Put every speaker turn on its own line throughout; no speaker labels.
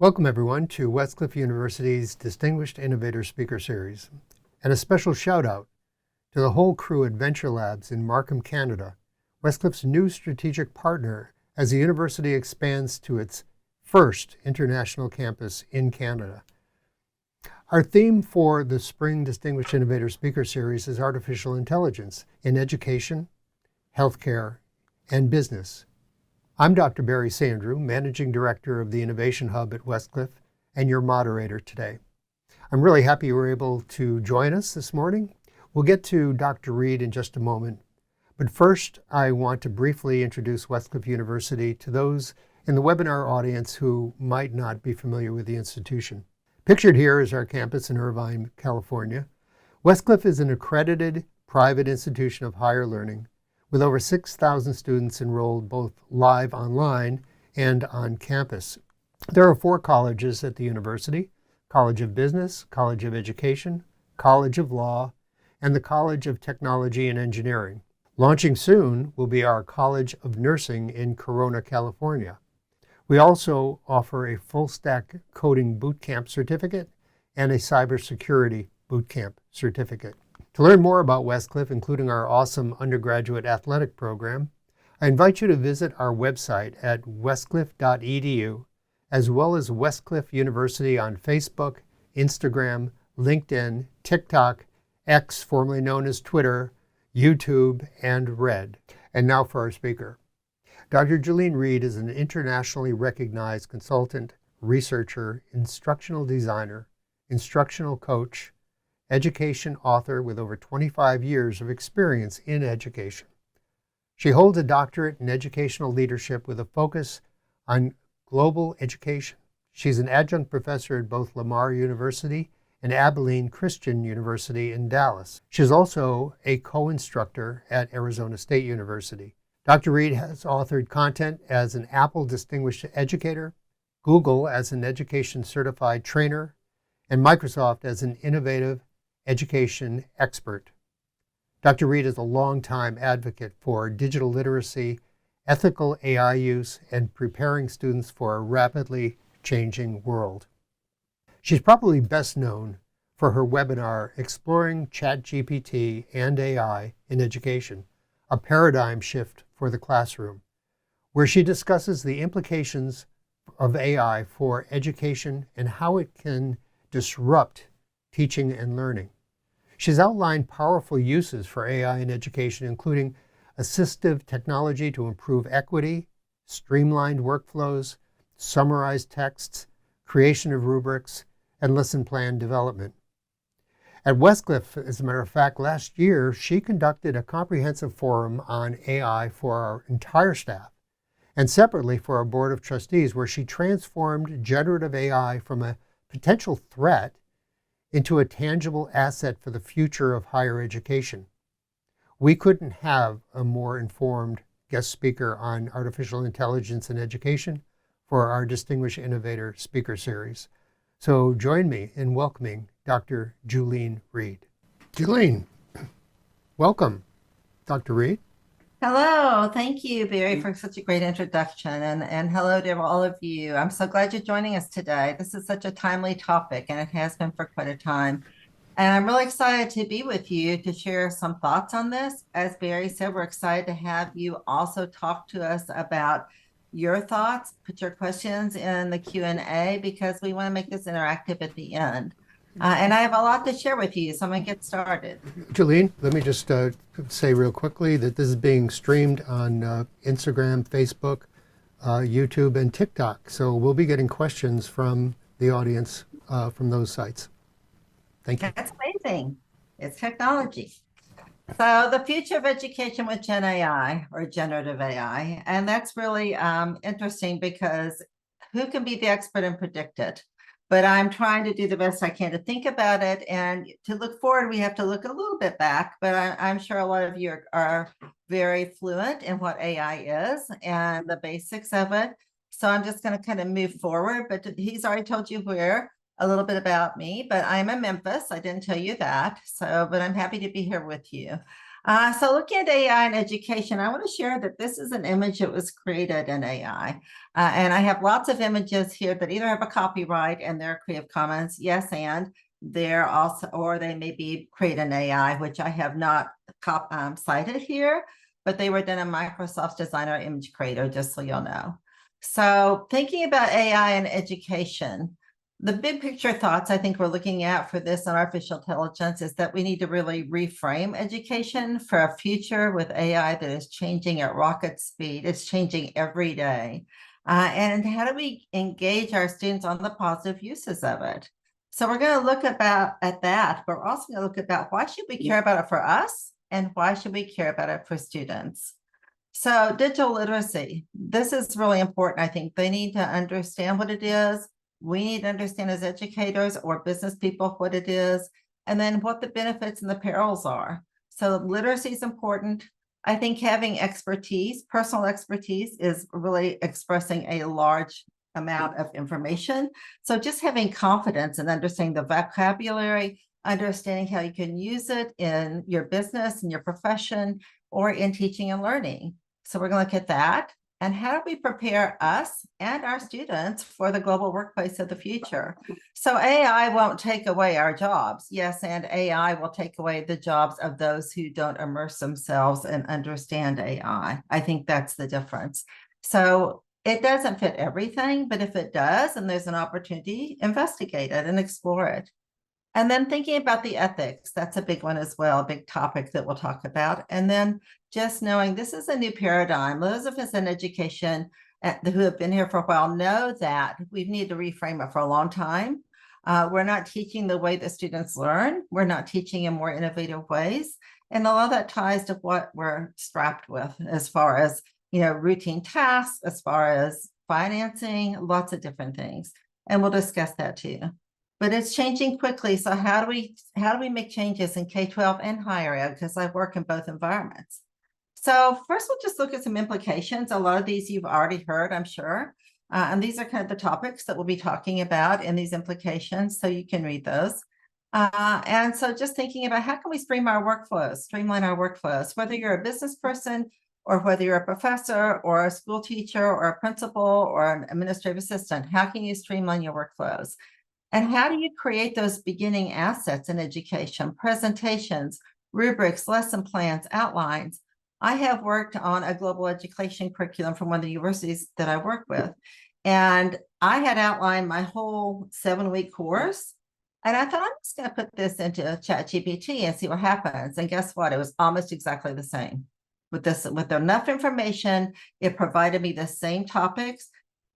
Welcome everyone to Westcliff University's Distinguished Innovator Speaker Series, and a special shout out to the whole crew at Venture Labs in Markham, Canada, Westcliff's new strategic partner as the university expands to its first international campus in Canada. Our theme for the Spring Distinguished Innovator Speaker Series is artificial intelligence in education, healthcare, and business. I'm Dr. Barry Sandrew, Managing Director of the Innovation Hub at Westcliff, and your moderator today. I'm really happy you were able to join us this morning. We'll get to Dr. Reed in just a moment, but first I want to briefly introduce Westcliff University to those in the webinar audience who might not be familiar with the institution. Pictured here is our campus in Irvine, California. Westcliff is an accredited private institution of higher learning with over 6,000 students enrolled both live online and on campus. There are 4 colleges at the university: College of Business, College of Education, College of Law, and the College of Technology and Engineering. Launching soon will be our College of Nursing in Corona, California. We also offer a full-stack coding bootcamp certificate and a cybersecurity bootcamp certificate. To learn more about Westcliff, including our awesome undergraduate athletic program, I invite you to visit our website at westcliff.edu, as well as Westcliff University on Facebook, Instagram, LinkedIn, TikTok, X, formerly known as Twitter, YouTube, and Red. And now for our speaker. Dr. Julene Reed is an internationally recognized consultant, researcher, instructional designer, instructional coach, education author with over 25 years of experience in education. She holds a doctorate in educational leadership with a focus on global education. She's an adjunct professor at both Lamar University and Abilene Christian University in Dallas. She's also a co-instructor at Arizona State University. Dr. Reed has authored content as an Apple Distinguished Educator, Google as an Education Certified Trainer, and Microsoft as an Innovative Education Expert. Dr. Reed is a longtime advocate for digital literacy, ethical AI use, and preparing students for a rapidly changing world. She's probably best known for her webinar, Exploring ChatGPT and AI in Education, a paradigm shift for the classroom, where she discusses the implications of AI for education and how it can disrupt teaching and learning. She's outlined powerful uses for AI in education, including assistive technology to improve equity, streamlined workflows, summarized texts, creation of rubrics, and lesson plan development. At Westcliff, as a matter of fact, last year, she conducted a comprehensive forum on AI for our entire staff, and separately for our Board of Trustees, where she transformed generative AI from a potential threat into a tangible asset for the future of higher education. We couldn't have a more informed guest speaker on artificial intelligence in education for our Distinguished Innovator Speaker Series. So join me in welcoming Dr. Julene Reed. Julene, welcome, Dr. Reed.
Hello, thank you, Barry, for such a great introduction, and hello to all of you. I'm so glad you're joining us today. This is such a timely topic, and it has been for quite a time. And I'm really excited to be with you to share some thoughts on this. As Barry said, we're excited to have you also talk to us about your thoughts, put your questions in the Q&A, because we want to make this interactive at the end. And I have a lot to share with you, so I'm going to get started.
Julene, let me just say real quickly that this is being streamed on Instagram, Facebook, YouTube, and TikTok. So we'll be getting questions from the audience from those sites. Thank you.
That's amazing. It's technology. So the future of education with Gen AI, or generative AI, and that's really interesting because who can be the expert and predict it? But I'm trying to do the best I can to think about it, and to look forward, we have to look a little bit back, but I'm sure a lot of you are very fluent in what AI is and the basics of it. So I'm just going to kind of move forward, but he's already told you a little bit about me, but I'm in Memphis. I didn't tell you that. So, but I'm happy to be here with you. So looking at AI in education, I want to share that this is an image that was created in AI. And I have lots of images here that either have a copyright and they're Creative Commons, yes, and they're also, or they may be created in AI, which I have not cited here, but they were done in Microsoft's Designer Image Creator, just so you'll know. So thinking about AI in education, the big picture thoughts I think we're looking at for this on artificial intelligence is that we need to really reframe education for a future with AI that is changing at rocket speed. It's changing every day. And how do we engage our students on the positive uses of it? So we're going to look at that. But we're also going to look about why should we care about it for us and why should we care about it for students? So digital literacy, this is really important. I think they need to understand what it is. We need to understand as educators or business people what it is, and then what the benefits and the perils are. So literacy is important. I think having expertise, personal expertise, is really expressing a large amount of information. So just having confidence and understanding the vocabulary, understanding how you can use it in your business, in your profession, or in teaching and learning. So we're going to look at that. And how do we prepare us and our students for the global workplace of the future? So AI won't take away our jobs. Yes, and AI will take away the jobs of those who don't immerse themselves and understand AI. I think that's the difference. So it doesn't fit everything, but if it does, and there's an opportunity, investigate it and explore it. And then thinking about the ethics, that's a big one as well, a big topic that we'll talk about. And then just knowing this is a new paradigm. Those of us in education who have been here for a while know that we need to reframe it for a long time. We're not teaching the way the students learn. We're not teaching in more innovative ways. And a lot of that ties to what we're strapped with as far as, routine tasks, as far as financing, lots of different things. And we'll discuss that too. But it's changing quickly. So how do we make changes in K-12 and higher ed? Because I work in both environments. So first, we'll just look at some implications. A lot of these you've already heard, I'm sure. And these are kind of the topics that we'll be talking about in these implications. So you can read those. And so just thinking about how can we streamline our workflows, whether you're a business person or whether you're a professor or a school teacher or a principal or an administrative assistant, how can you streamline your workflows? And how do you create those beginning assets in education, presentations, rubrics, lesson plans, outlines? I have worked on a global education curriculum from one of the universities that I work with. And I had outlined my whole 7-week course. And I thought, I'm just going to put this into ChatGPT and see what happens. And guess what? It was almost exactly the same. With enough information, it provided me the same topics.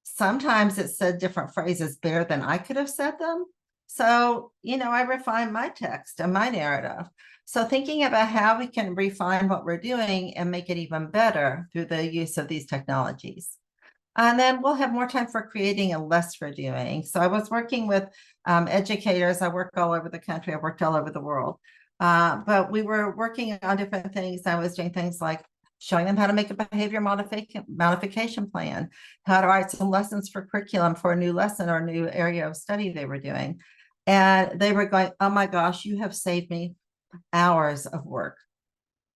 Sometimes it said different phrases better than I could have said them. So, I refined my text and my narrative. So thinking about how we can refine what we're doing and make it even better through the use of these technologies. And then we'll have more time for creating and less for doing. So I was working with educators. I work all over the country. I worked all over the world. But we were working on different things. I was doing things like showing them how to make a behavior modification plan, how to write some lessons for curriculum for a new lesson or a new area of study they were doing. And they were going, oh my gosh, you have saved me hours of work.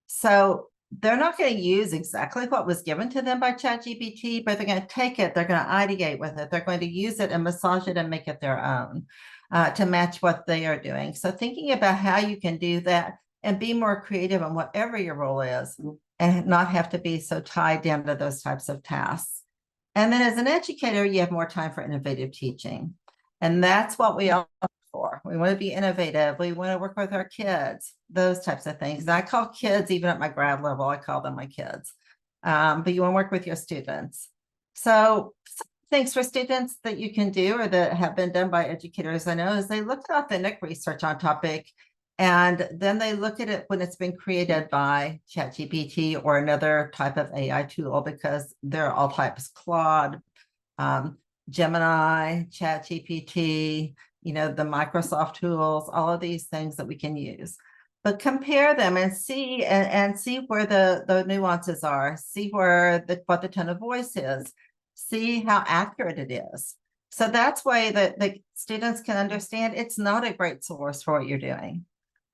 So they're not going to use exactly what was given to them by ChatGPT, but they're going to take it, they're going to ideate with it, they're going to use it and massage it and make it their own to match what they are doing. So thinking about how you can do that and be more creative in whatever your role is and not have to be so tied down to those types of tasks. And then as an educator, you have more time for innovative teaching. And that's what we all look for. We want to be innovative. We want to work with our kids, those types of things. And I call kids, even at my grad level, I call them my kids. But you want to work with your students. So things for students that you can do or that have been done by educators, I know, is they look at authentic research on topic. And then they look at it when it's been created by ChatGPT or another type of AI tool, because there are all types: Claude, Gemini, ChatGPT, the Microsoft tools, all of these things that we can use. But compare them and see where the nuances are, see where what the tone of voice is, see how accurate it is. So that's why the students can understand it's not a great source for what you're doing.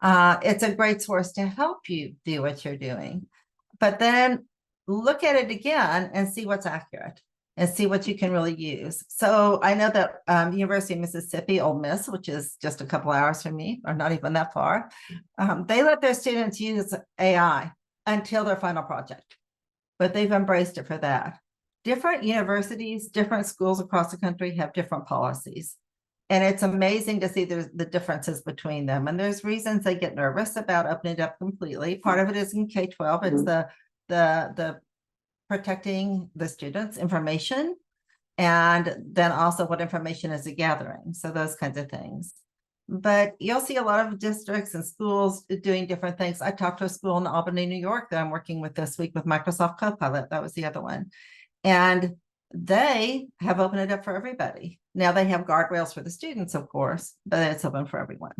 It's a great source to help you do what you're doing. But then look at it again and see what's accurate and see what you can really use. So I know that University of Mississippi, Ole Miss, which is just a couple hours from me, or not even that far, they let their students use AI until their final project, but they've embraced it for that. Different universities, different schools across the country have different policies. And it's amazing to see the differences between them. And there's reasons they get nervous about opening it up completely. Part of it is in K-12. It's the protecting the students' information, and then also what information is it gathering. So those kinds of things. But you'll see a lot of districts and schools doing different things. I talked to a school in Albany, New York that I'm working with this week with Microsoft Copilot. That was the other one. And they have opened it up for everybody. Now they have guardrails for the students, of course, but it's open for everyone.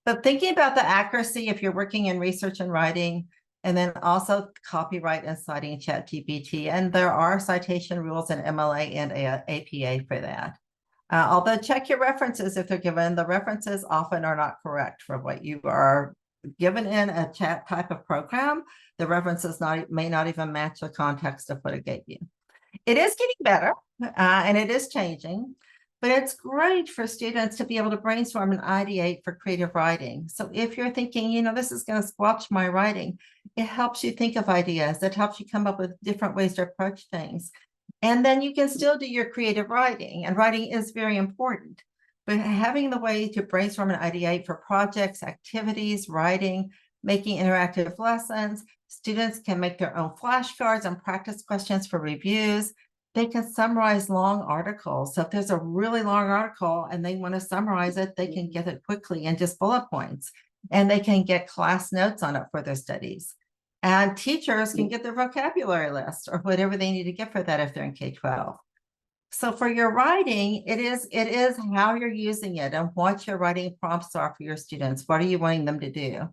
But thinking about the accuracy, if you're working in research and writing, and then also copyright and citing ChatGPT, and there are citation rules in MLA and APA for that. Although check your references if they're given, the references often are not correct for what you are given in a chat type of program. The references may not even match the context of what it gave you. It is getting better and it is changing, but it's great for students to be able to brainstorm and ideate for creative writing. So if you're thinking, you know, this is going to squelch my writing, it helps you think of ideas. It helps you come up with different ways to approach things. And then you can still do your creative writing, and writing is very important. But having the way to brainstorm and ideate for projects, activities, writing, making interactive lessons, students can make their own flashcards and practice questions for reviews. They can summarize long articles. So if there's a really long article and they want to summarize it, they can get it quickly in just bullet points, and they can get class notes on it for their studies. And teachers can get their vocabulary list or whatever they need to get for that if they're in K-12. So for your writing, it is how you're using it and what your writing prompts are for your students. What are you wanting them to do?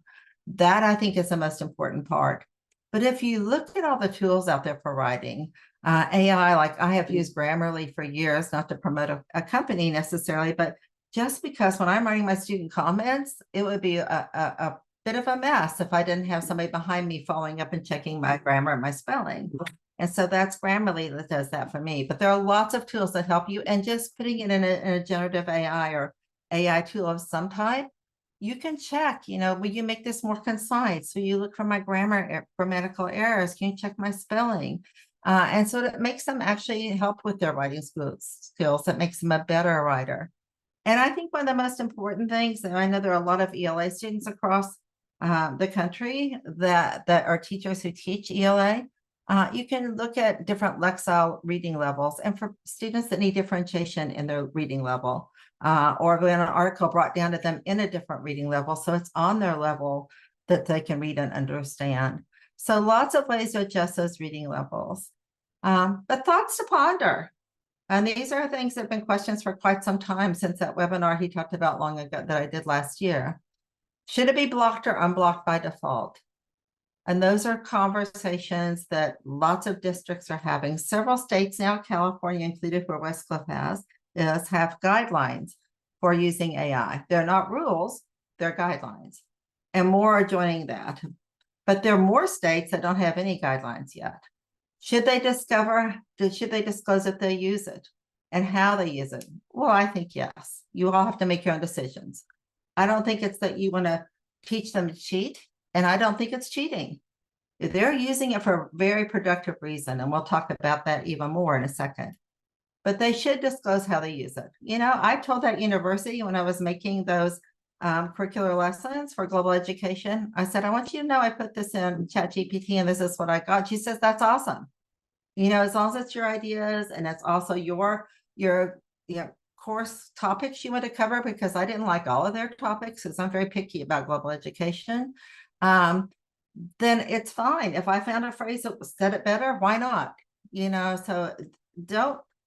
That, I think, is the most important part. But if you look at all the tools out there for writing, AI, like I have used Grammarly for years, not to promote a company necessarily, but just because when I'm writing my student comments, it would be a bit of a mess if I didn't have somebody behind me following up and checking my grammar and my spelling. And so that's Grammarly that does that for me. But there are lots of tools that help you, and just putting it in a generative AI or AI tool of some type, you can check, you know, will you make this more concise? Will you look for my grammatical errors? Can you check my spelling? And so it makes them actually help with their writing skills. That makes them a better writer. And I think one of the most important things, and I know there are a lot of ELA students across the country that are teachers who teach ELA, you can look at different Lexile reading levels, and for students that need differentiation in their reading level, or when an article brought down to them in a different reading level, so it's on their level that they can read and understand. So lots of ways to adjust those reading levels. But thoughts to ponder. And these are things that have been questions for quite some time since that webinar he talked about long ago that I did last year. Should it be blocked or unblocked by default? And those are conversations that lots of districts are having. Several states now, California included, where Westcliff have guidelines for using AI. They're not rules, they're guidelines. And more are joining that. But there are more states that don't have any guidelines yet. Should they disclose if they use it and how they use it? Well, I think yes. You all have to make your own decisions. I don't think it's that you want to teach them to cheat, and I don't think it's cheating. They're using it for a very productive reason, and we'll talk about that even more in a second. But they should disclose how they use it. You know, I told that university when I was making those curricular lessons for global education, I said, I want you to know I put this in ChatGPT and this is what I got. She says, that's awesome. You know, as long as it's your ideas and it's also your course topics you want to cover, because I didn't like all of their topics because I'm very picky about global education, then it's fine. If I found a phrase that said it better, why not? You know, so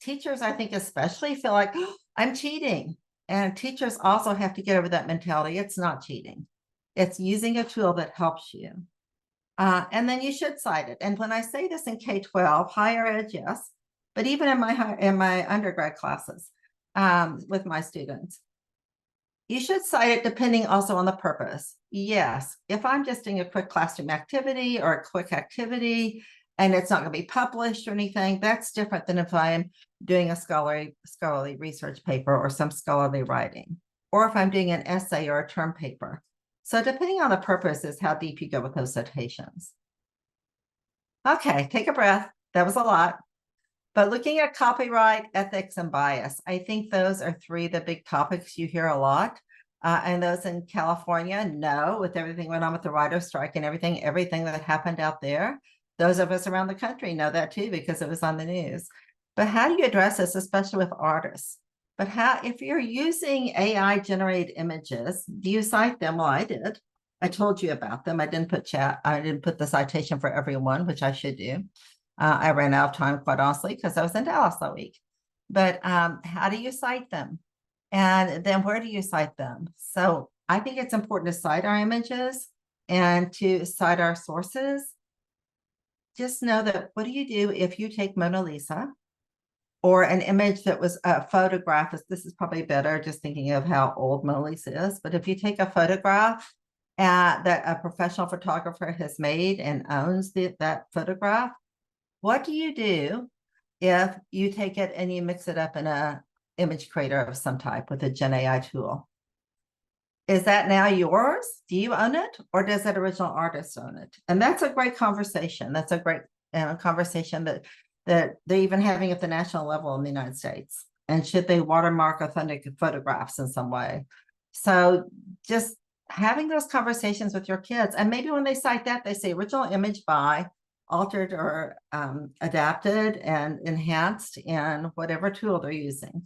teachers, I think especially, feel like, oh, I'm cheating. And teachers also have to get over that mentality. It's not cheating. It's using a tool that helps you. And then you should cite it. And when I say this in K-12, higher ed, yes, but even in my undergrad classes with my students, You should cite it depending also on the purpose. Yes, if I'm just doing a quick classroom activity or a quick activity and it's not going to be published or anything, that's different than if I'm doing a scholarly research paper or some scholarly writing, or if I'm doing an essay or a term paper. So depending on the purpose is how deep you go with those citations. Okay, take a breath. That was a lot. But looking at copyright, ethics, and bias, I think those are three of the big topics you hear a lot. And those in California, no, with everything went on with the writer's strike and everything that happened out there. Those of us around the country know that too, because it was on the news. But how do you address this, especially with artists? But how, if you're using AI generated images, do you cite them? Well, I did. I told you about them. I didn't put the citation for everyone, which I should do. I ran out of time, quite honestly, because I was in Dallas all week. But how do you cite them? And then where do you cite them? So I think it's important to cite our images and to cite our sources. Just know that what do you do if you take Mona Lisa or an image that was a photograph? This is probably better, just thinking of how old Mona Lisa is. But if you take a photograph that a professional photographer has made and owns that photograph, what do you do if you take it and you mix it up in a image creator of some type with a Gen AI tool? Is that now yours? Do you own it, or does that original artist own it? And that's a great conversation. That's a great conversation that they're even having at the national level in the United States. And should they watermark authentic photographs in some way? So just having those conversations with your kids, and maybe when they cite that, they say original image by, altered or adapted and enhanced in whatever tool they're using.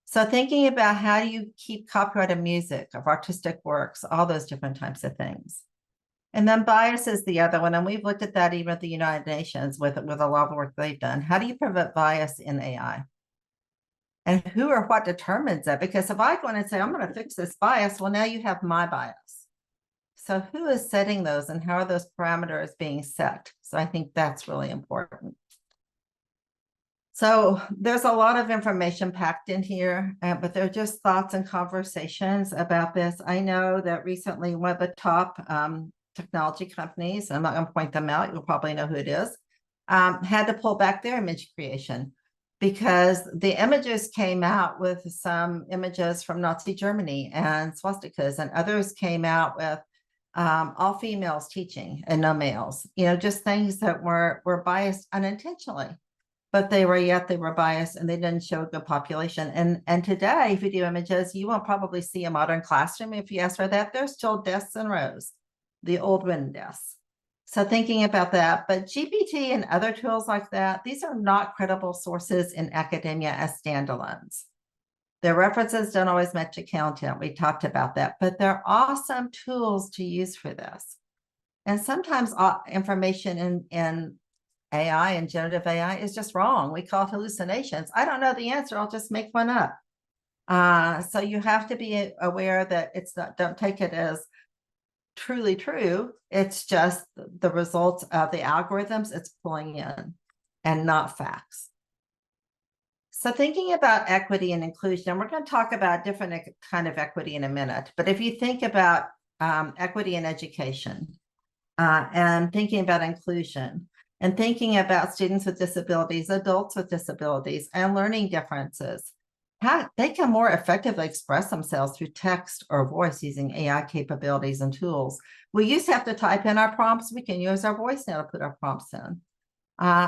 So thinking about how do you keep copyright of music, of artistic works, all those different types of things. And then bias is the other one. And we've looked at that even at the United Nations with a lot of the work they've done. How do you prevent bias in AI? And who or what determines that? Because if I go in and say, I'm going to fix this bias, well, now you have my bias. So who is setting those and how are those parameters being set? So I think that's really important. So there's a lot of information packed in here, but they're just thoughts and conversations about this. I know that recently one of the top technology companies, I'm not going to point them out, you'll probably know who it is, had to pull back their image creation because the images came out with some images from Nazi Germany and swastikas, and others came out with all females teaching and no males, just things that were biased unintentionally, but they were biased and they didn't show a good population. And today, if you do images, you won't probably see a modern classroom. If you ask for that, there's still desks and rows, the old wooden desks. So thinking about that, but GPT and other tools like that, these are not credible sources in academia as standalones. Their references don't always match the content. We talked about that, but they're awesome tools to use for this. And sometimes information in AI and generative AI is just wrong. We call it hallucinations. I don't know the answer. I'll just make one up. So you have to be aware that it's not, don't take it as truly true. It's just the results of the algorithms it's pulling in and not facts. So thinking about equity and inclusion, and we're going to talk about different kind of equity in a minute, but if you think about equity in education and thinking about inclusion and thinking about students with disabilities, adults with disabilities, and learning differences, how they can more effectively express themselves through text or voice using AI capabilities and tools. We used to have to type in our prompts. We can use our voice now to put our prompts in.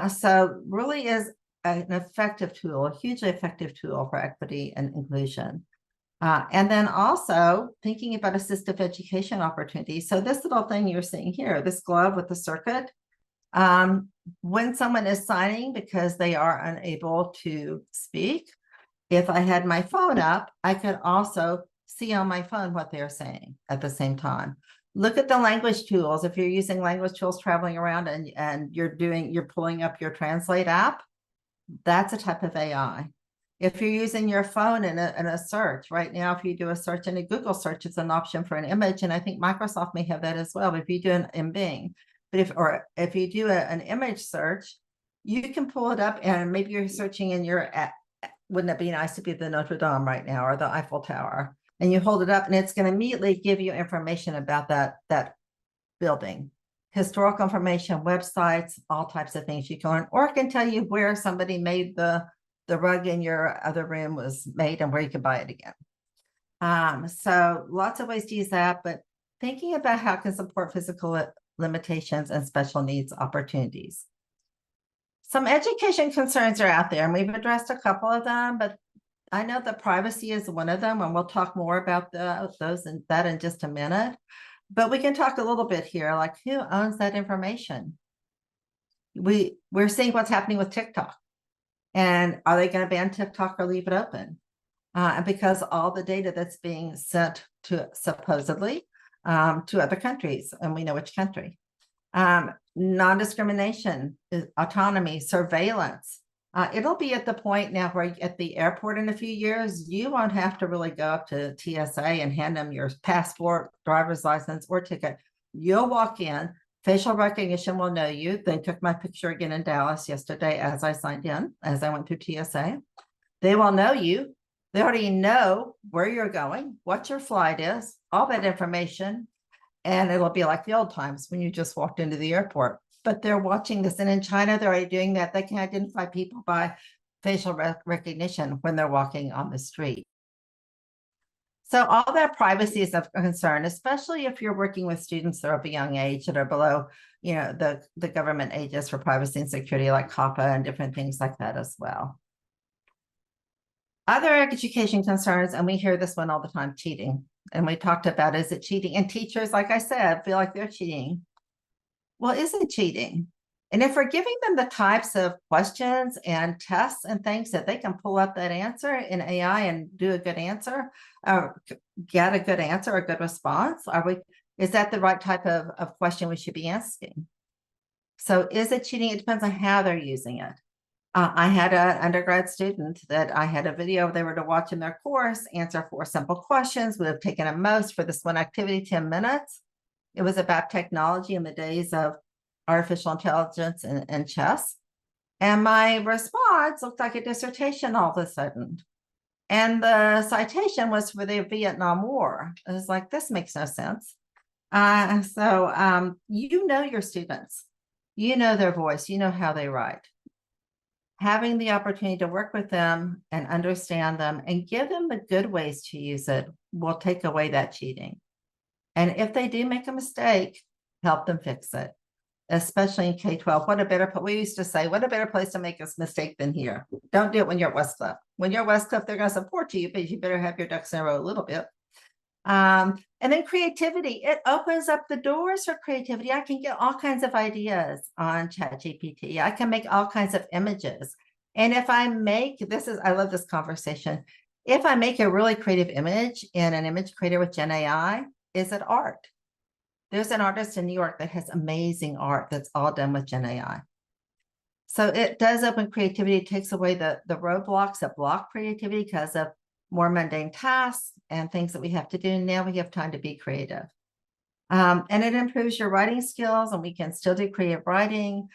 So really is an effective tool, a hugely effective tool for equity and inclusion. And then also thinking about assistive education opportunities. So this little thing you're seeing here, this glove with the circuit, when someone is signing because they are unable to speak, if I had my phone up, I could also see on my phone what they're saying at the same time. Look at the language tools. If you're using language tools traveling around and you're pulling up your Translate app, that's a type of AI. If you're using your phone in a search right now, if you do a search in a Google search, it's an option for an image. And I think Microsoft may have that as well. If you do an in Bing, but if you do an image search, you can pull it up and maybe you're searching in your app. Wouldn't it be nice to be the Notre Dame right now or the Eiffel Tower? and you hold it up and it's going to immediately give you information about that building, historical information, websites, all types of things you can learn, or it can tell you where somebody made the rug in your other room was made and where you can buy it again. So lots of ways to use that, but thinking about how it can support physical limitations and special needs opportunities. Some education concerns are out there, and we've addressed a couple of them, but I know that privacy is one of them, and we'll talk more about those and that in just a minute. But we can talk a little bit here, like who owns that information? We're seeing what's happening with TikTok, and are they going to ban TikTok or leave it open? And because all the data that's being sent to supposedly to other countries, and we know which country. Non-discrimination, autonomy, surveillance. It'll be at the point now where at the airport in a few years, you won't have to really go up to TSA and hand them your passport, driver's license, or ticket. You'll walk in, facial recognition will know you. They took my picture again in Dallas yesterday as I signed in, as I went through TSA. They will know you. They already know where you're going, what your flight is, all that information. And it'll be like the old times when you just walked into the airport. But they're watching this. And in China, they're already doing that. They can identify people by facial recognition when they're walking on the street. So all that privacy is of concern, especially if you're working with students that are of a young age that are below, the government ages for privacy and security, like COPPA and different things like that as well. Other education concerns, and we hear this one all the time, cheating. And we talked about, is it cheating? And teachers, like I said, feel like they're cheating. Well, is it cheating? And if we're giving them the types of questions and tests and things that they can pull up that answer in AI and do a good answer, or get a good answer, a good response, is that the right type of question we should be asking? So is it cheating? It depends on how they're using it. I had an undergrad student that I had a video they were to watch in their course, answer 4 simple questions. Would have taken at most for this one activity 10 minutes. It was about technology in the days of artificial intelligence and chess. And my response looked like a dissertation all of a sudden. And the citation was for the Vietnam War. I was like, this makes no sense. So you know your students, you know their voice, you know how they write. Having the opportunity to work with them and understand them and give them the good ways to use it will take away that cheating. And if they do make a mistake, help them fix it, especially in K-12. We used to say, what a better place to make a mistake than here. Don't do it when you're at Westcliff. When you're at Westcliff, they're going to support you, but you better have your ducks in a row a little bit. And then creativity, it opens up the doors for creativity. I can get all kinds of ideas on ChatGPT. I can make all kinds of images. And if I make, I love this conversation. If I make a really creative image in an image creator with Gen AI, is it art? There's an artist in New York that has amazing art that's all done with Gen AI. So it does open creativity. It takes away the roadblocks that block creativity because of more mundane tasks and things that we have to do. Now we have time to be creative. And it improves your writing skills, and we can still do creative writing,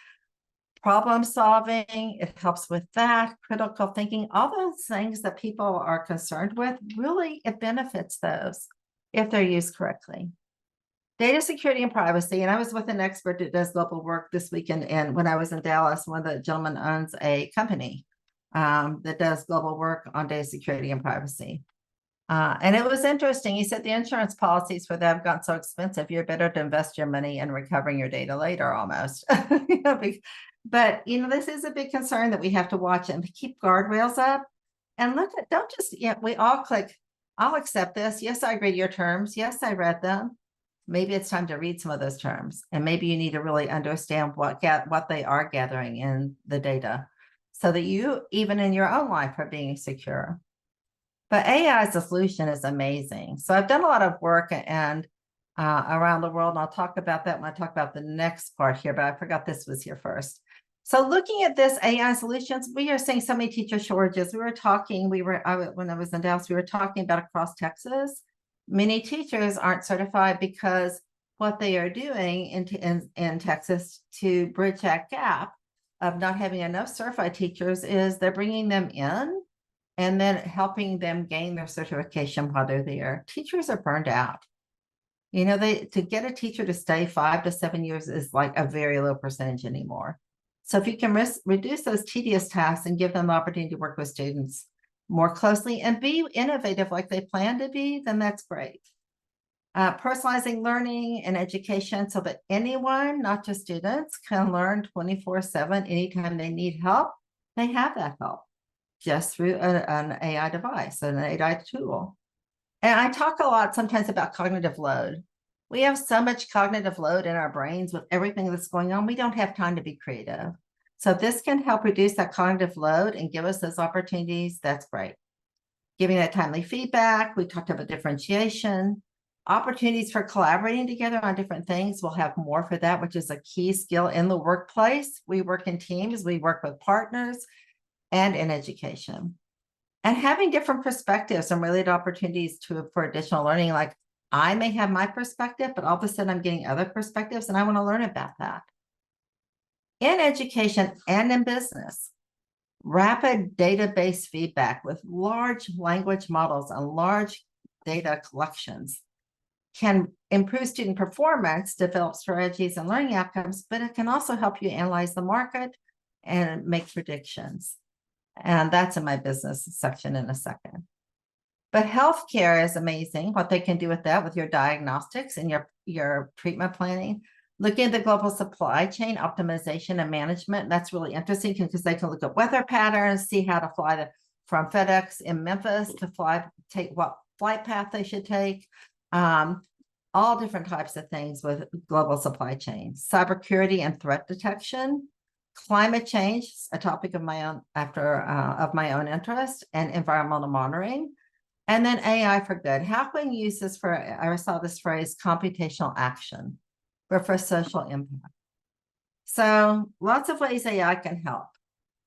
problem solving. It helps with that, critical thinking, all those things that people are concerned with. Really, it benefits those if they're used correctly. Data security and privacy. And I was with an expert that does global work this weekend. And when I was in Dallas, one of the gentlemen owns a company that does global work on data security and privacy. And it was interesting. He said the insurance policies for them have gotten so expensive, you're better to invest your money in recovering your data later almost. But, this is a big concern that we have to watch and keep guardrails up and look at, don't just, we all click, I'll accept this. Yes, I agree to your terms. Yes, I read them. Maybe it's time to read some of those terms. And maybe you need to really understand what they are gathering in the data so that you, even in your own life, are being secure. But AI as a solution is amazing. So I've done a lot of work and around the world, and I'll talk about that when I talk about the next part here, but I forgot this was here first. So looking at this AI solutions, we are seeing so many teacher shortages. When I was in Dallas, we were talking about across Texas. Many teachers aren't certified because what they are doing in Texas to bridge that gap of not having enough certified teachers is they're bringing them in and then helping them gain their certification while they're there. Teachers are burned out. You know, to get a teacher to stay 5 to 7 years is like a very low percentage anymore. So if you can reduce those tedious tasks and give them the opportunity to work with students more closely and be innovative like they plan to be, then that's great. Personalizing learning and education so that anyone, not just students, can learn 24/7 anytime they need help. They have that help just through an AI device, an AI tool. And I talk a lot sometimes about cognitive load. We have so much cognitive load in our brains with everything that's going on. We don't have time to be creative. So if this can help reduce that cognitive load and give us those opportunities, that's great. Giving that timely feedback. We talked about differentiation, opportunities for collaborating together on different things. We'll have more for that, which is a key skill in the workplace. We work in teams, we work with partners, and in education. And having different perspectives and related opportunities for additional learning. Like I may have my perspective, but all of a sudden I'm getting other perspectives and I want to learn about that. In education and in business, rapid database feedback with large language models and large data collections can improve student performance, develop strategies and learning outcomes, but it can also help you analyze the market and make predictions. And that's in my business section in a second. But healthcare is amazing, what they can do with that, with your diagnostics and your treatment planning. Looking at the global supply chain optimization and management, that's really interesting because they can look at weather patterns, see how to fly from FedEx in Memphis to take what flight path they should take. All different types of things with global supply chains, cybersecurity and threat detection, climate change, a topic of my own interest, and environmental monitoring. And then AI for good. How can we use this for, I saw this phrase, computational action, but for social impact. So lots of ways AI can help.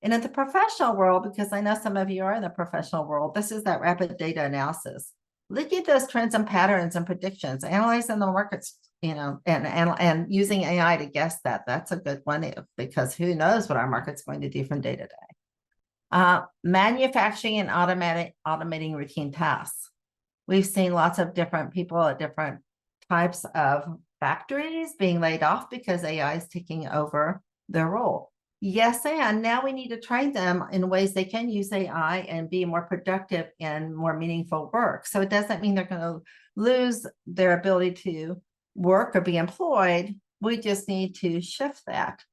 And in the professional world, because I know some of you are in the professional world, this is that rapid data analysis. Looking at those trends and patterns and predictions, analyzing the markets, and using AI to guess that. That's a good one because who knows what our market's going to do from day to day. Manufacturing and automating routine tasks. We've seen lots of different people at different types of factories being laid off because AI is taking over their role. Yes, and now we need to train them in ways they can use AI and be more productive and more meaningful work. So it doesn't mean they're going to lose their ability to work or be employed. We just need to shift that.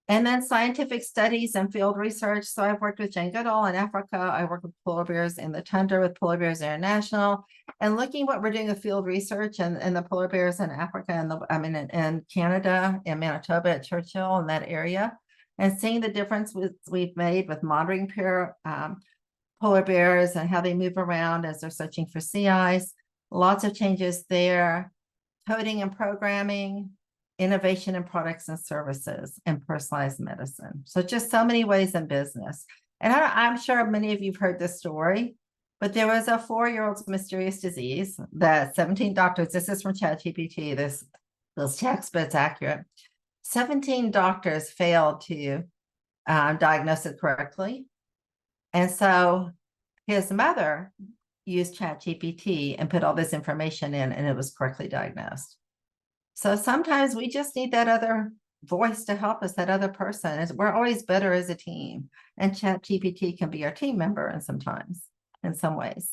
And then scientific studies and field research. So I've worked with Goodall in Africa. I work with polar bears in the Tundra with Polar Bears International, and looking what we're doing with field research and the polar bears in Africa and Canada and Manitoba at Churchill in that area, and seeing the difference we've made with monitoring polar bears and how they move around as they're searching for sea ice. Lots of changes there. Coding and programming, innovation in products and services, and personalized medicine. So just so many ways in business. And I'm sure many of you've heard this story, but there was a 4-year-old's mysterious disease that 17 doctors, this is from ChatGPT, this text, but it's accurate. 17 doctors failed to diagnose it correctly. And so his mother used ChatGPT and put all this information in, and it was correctly diagnosed. So sometimes we just need that other voice to help us, that other person. We're always better as a team, and ChatGPT can be our team member in some ways.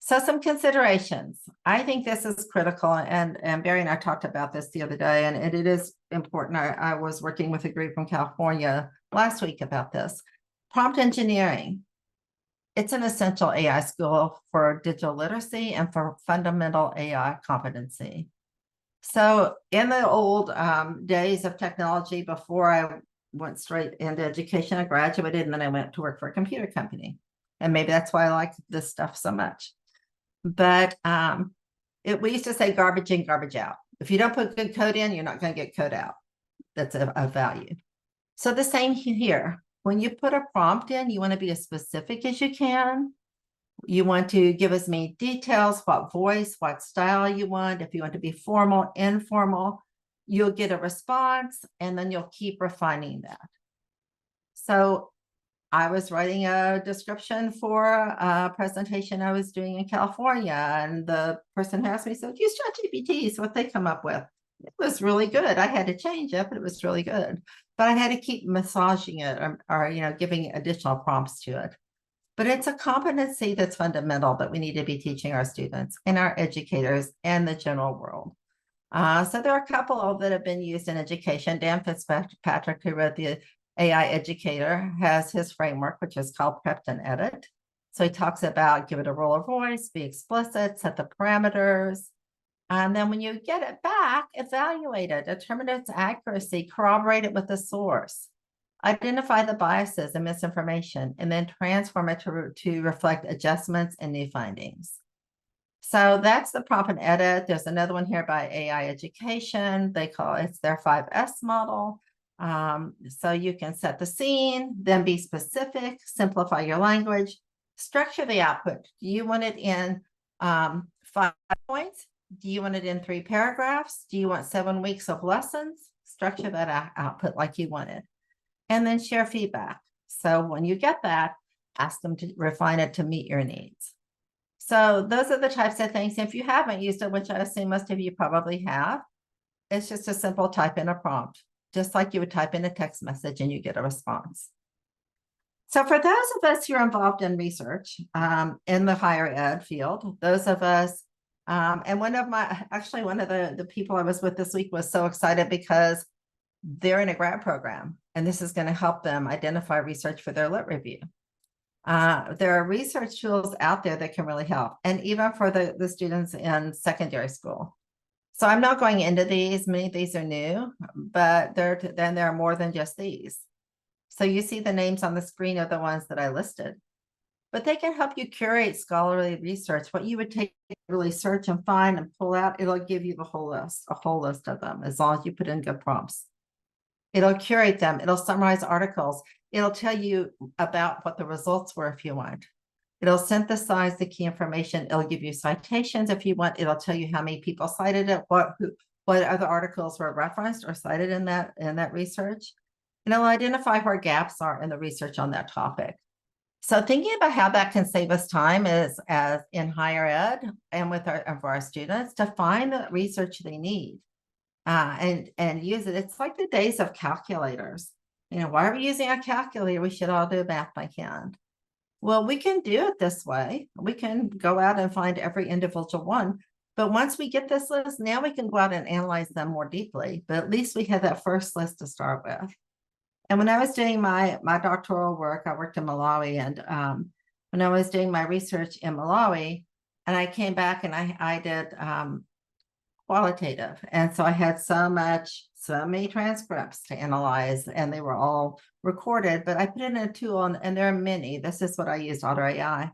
So some considerations. I think this is critical, and Barry and I talked about this the other day, and it is important. I was working with a group from California last week about this. Prompt engineering. It's an essential AI skill for digital literacy and for fundamental AI competency. So in the old days of technology, before I went straight into education, I graduated and then I went to work for a computer company. And maybe that's why I like this stuff so much. But we used to say garbage in, garbage out. If you don't put good code in, you're not going to get code out. That's a value. So the same here. When you put a prompt in, you want to be as specific as you can. You want to give as many details, what voice, what style you want. If you want to be formal, informal, you'll get a response, and then you'll keep refining that. So I was writing a description for a presentation I was doing in California, and the person who asked me said, use ChatGPT, so what they come up with. It was really good. I had to change it, but it was really good. But I had to keep massaging it or giving additional prompts to it. But it's a competency that's fundamental that we need to be teaching our students and our educators and the general world. So there are a couple that have been used in education. Dan Fitzpatrick, who wrote the AI Educator, has his framework, which is called Prep and Edit. So he talks about give it a role of voice, be explicit, set the parameters. And then when you get it back, evaluate it, determine its accuracy, corroborate it with the source, identify the biases and misinformation, and then transform it to reflect adjustments and new findings. So that's the prompt and edit. There's another one here by AI Education. They call it's their 5S model. So you can set the scene, then be specific, simplify your language, structure the output. Do you want it in 5 points? Do you want it in 3 paragraphs? Do you want 7 weeks of lessons? Structure that output like you want it. And then share feedback. So when you get that, ask them to refine it to meet your needs. So those are the types of things. If you haven't used it, which I assume most of you probably have, it's just a simple type in a prompt, just like you would type in a text message and you get a response. So for those of us who are involved in research in the higher ed field, those of us, and one of the people I was with this week was so excited because they're in a grad program, and this is going to help them identify research for their lit review. There are research tools out there that can really help, and even for the students in secondary school. So I'm not going into these. Many of these are new, but there are more than just these. So you see the names on the screen of the ones that I listed, but they can help you curate scholarly research. What you would take, really search and find and pull out, it'll give you the whole list, a whole list of them, as long as you put in good prompts. It'll curate them. It'll summarize articles. It'll tell you about what the results were if you want. It'll synthesize the key information. It'll give you citations if you want. It'll tell you how many people cited it, what other articles were referenced or cited in that research. And it'll identify where gaps are in the research on that topic. So thinking about how that can save us time is as in higher ed and for our students to find the research they need. And use it. It's like the days of calculators. Why are we using a calculator? We should all do math by hand. Well, we can do it this way. We can go out and find every individual one. But once we get this list, now we can go out and analyze them more deeply. But at least we have that first list to start with. And when I was doing my doctoral work, I worked in Malawi. And when I was doing my research in Malawi, and I came back and I did qualitative. And so I had so many transcripts to analyze, and they were all recorded, but I put in a tool, and there are many. This is what I used, Otter AI.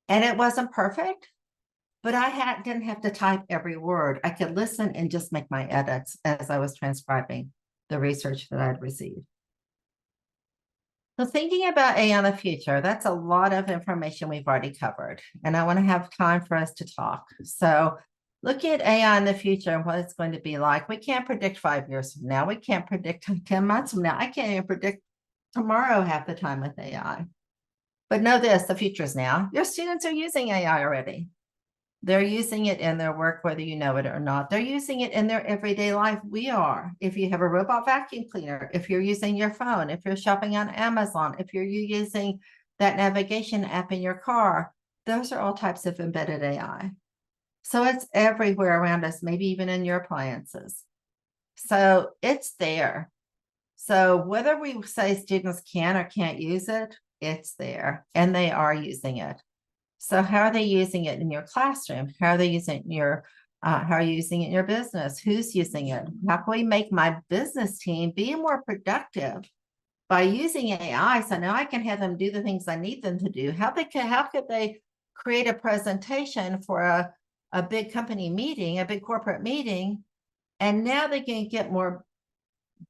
And it wasn't perfect, but I didn't have to type every word. I could listen and just make my edits as I was transcribing the research that I'd received. So thinking about AI in the future, that's a lot of information we've already covered, and I want to have time for us to talk. So looking at AI in the future and what it's going to be like, we can't predict 5 years from now. We can't predict 10 months from now. I can't even predict tomorrow half the time with AI. But know this, the future is now. Your students are using AI already. They're using it in their work, whether you know it or not. They're using it in their everyday life. We are. If you have a robot vacuum cleaner, if you're using your phone, if you're shopping on Amazon, if you're using that navigation app in your car, those are all types of embedded AI. So it's everywhere around us, maybe even in your appliances. So it's there. So whether we say students can or can't use it, it's there, and they are using it. So how are they using it in your classroom? How are they using it in your, how are you using it in your business? Who's using it? How can we make my business team be more productive by using AI? So now I can have them do the things I need them to do. How could they create a presentation for a big company meeting, a big corporate meeting, and now they can get more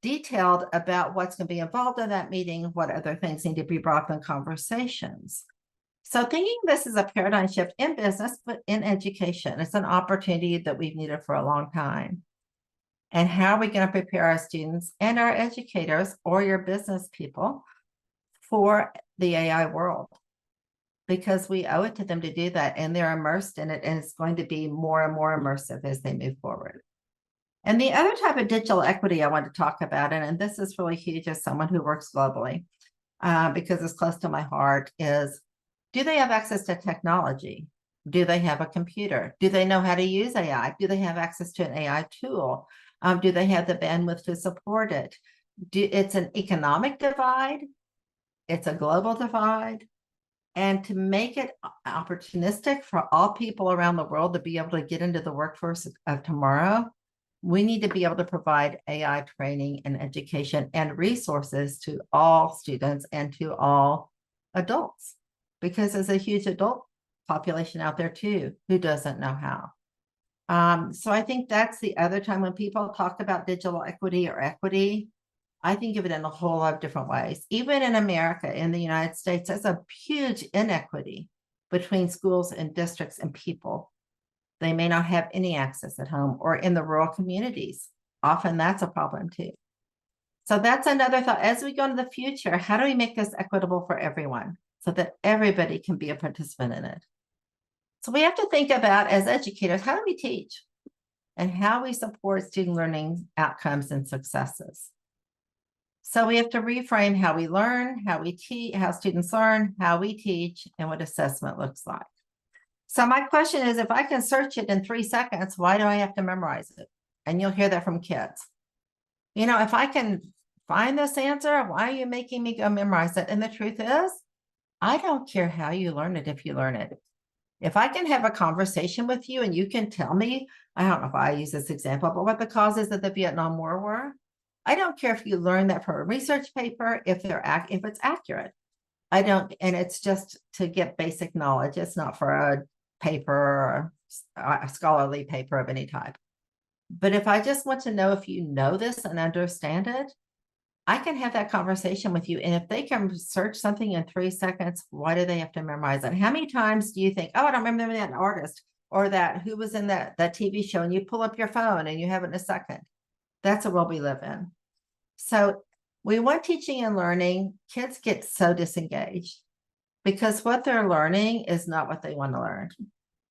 detailed about what's going to be involved in that meeting, what other things need to be brought up in conversations. So thinking this is a paradigm shift in business, but in education, it's an opportunity that we've needed for a long time. And how are we going to prepare our students and our educators or your business people for the AI world, because we owe it to them to do that, and they're immersed in it, and it's going to be more and more immersive as they move forward. And the other type of digital equity I want to talk about, and this is really huge as someone who works globally, because it's close to my heart, is do they have access to technology? Do they have a computer? Do they know how to use AI? Do they have access to an AI tool? Do they have the bandwidth to support it? It's an economic divide. It's a global divide. And to make it opportunistic for all people around the world to be able to get into the workforce of tomorrow, we need to be able to provide AI training and education and resources to all students and to all adults, because there's a huge adult population out there too who doesn't know how. So I think that's the other time when people talk about digital equity or equity, I think of it in a whole lot of different ways. Even in America, in the United States, there's a huge inequity between schools and districts and people. They may not have any access at home, or in the rural communities. Often that's a problem too. So that's another thought. As we go into the future, how do we make this equitable for everyone so that everybody can be a participant in it? So we have to think about, as educators, how do we teach and how we support student learning outcomes and successes? So we have to reframe how we learn, how we teach, how students learn, how we teach, and what assessment looks like. So my question is, if I can search it in 3 seconds, why do I have to memorize it? And you'll hear that from kids. You know, if I can find this answer, why are you making me go memorize it? And the truth is, I don't care how you learn it if you learn it. If I can have a conversation with you and you can tell me, I don't know if I use this example, but what the causes of the Vietnam War were, I don't care if you learn that from a research paper, if it's accurate. I don't, and it's just to get basic knowledge. It's not for a paper or a scholarly paper of any type. But if I just want to know if you know this and understand it, I can have that conversation with you. And if they can search something in 3 seconds, why do they have to memorize it? How many times do you think, oh, I don't remember that artist or that who was in that TV show, and you pull up your phone and you have it in a second? That's the world we live in. So we want teaching and learning. Kids get so disengaged because what they're learning is not what they want to learn.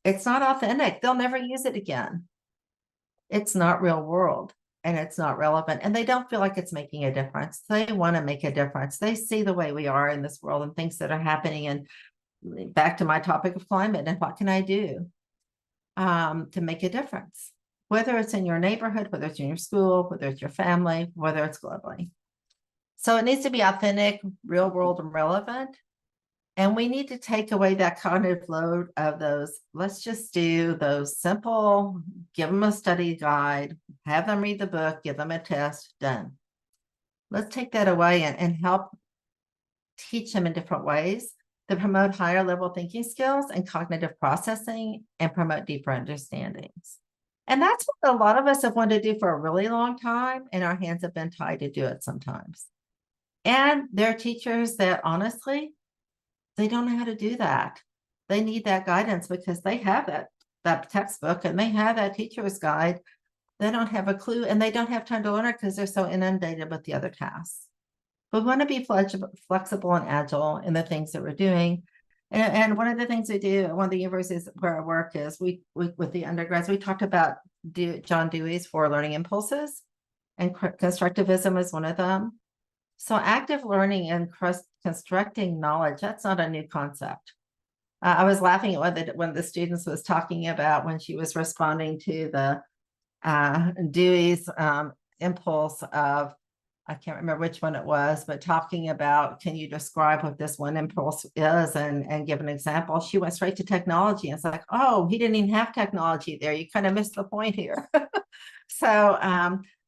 It's not authentic. They'll never use it again. It's not real world, and it's not relevant, and they don't feel like it's making a difference. They want to make a difference. They see the way we are in this world and things that are happening. And back to my topic of climate, and what can I do to make a difference? Whether it's in your neighborhood, whether it's in your school, whether it's your family, whether it's globally. So it needs to be authentic, real world, and relevant. And we need to take away that cognitive load of those. Let's just do those simple, give them a study guide, have them read the book, give them a test, done. Let's take that away and help teach them in different ways to promote higher level thinking skills and cognitive processing and promote deeper understandings. And that's what a lot of us have wanted to do for a really long time, and our hands have been tied to do it sometimes. And there are teachers that honestly, they don't know how to do that. They need that guidance because they have that textbook and they have that teacher's guide. They don't have a clue, and they don't have time to learn it because they're so inundated with the other tasks. We want to be flexible and agile in the things that we're doing. And one of the things we do at one of the universities where I work is we with the undergrads, we talked about John Dewey's 4 learning impulses, and constructivism is one of them. So active learning and constructing knowledge, that's not a new concept. I was laughing at one of the students was talking about when she was responding to the Dewey's impulse of, I can't remember which one it was, but talking about, can you describe what this one impulse is and give an example? She went straight to technology, and it's like, oh, he didn't even have technology there. You kind of missed the point here. So,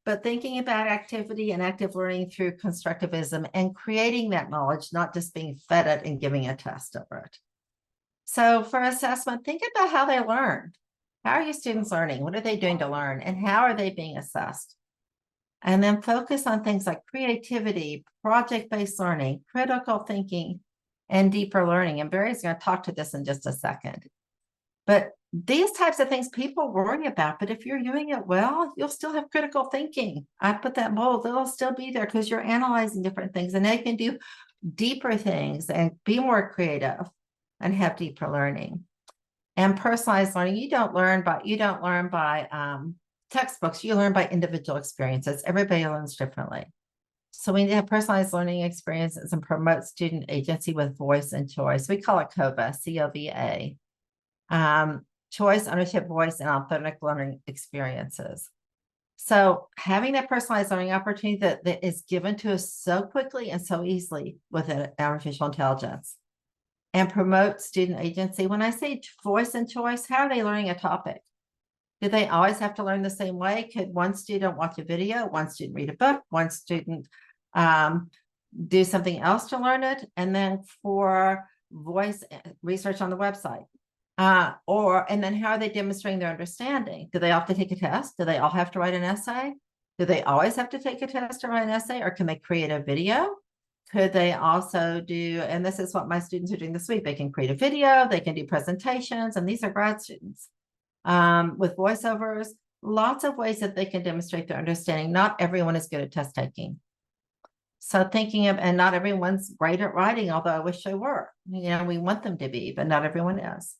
but thinking about activity and active learning through constructivism and creating that knowledge, not just being fed it and giving a test over it. So for assessment, think about how they learned. How are your students learning? What are they doing to learn? And how are they being assessed? And then focus on things like creativity, project-based learning, critical thinking, and deeper learning. And Barry's going to talk to this in just a second. But these types of things people worry about, but if you're doing it well, you'll still have critical thinking. I put that bold, they'll still be there because you're analyzing different things, and they can do deeper things and be more creative and have deeper learning. And personalized learning, you don't learn by textbooks, you learn by individual experiences. Everybody learns differently. So we need to have personalized learning experiences and promote student agency with voice and choice. We call it COVA, C-O-V-A. Choice, ownership, voice, and authentic learning experiences. So having that personalized learning opportunity that is given to us so quickly and so easily with artificial intelligence, and promote student agency. When I say voice and choice, how are they learning a topic? Do they always have to learn the same way? Could one student watch a video, one student read a book, one student do something else to learn it? And then for voice research on the website. And then how are they demonstrating their understanding? Do they all have to take a test? Do they all have to write an essay? Do they always have to take a test to write an essay, or can they create a video? Could they also do, and this is what my students are doing this week, they can create a video, they can do presentations, and these are grad students with voiceovers, lots of ways that they can demonstrate their understanding. Not everyone is good at test taking. So thinking of, and not everyone's great at writing, although I wish they were. You know, we want them to be, but not everyone is.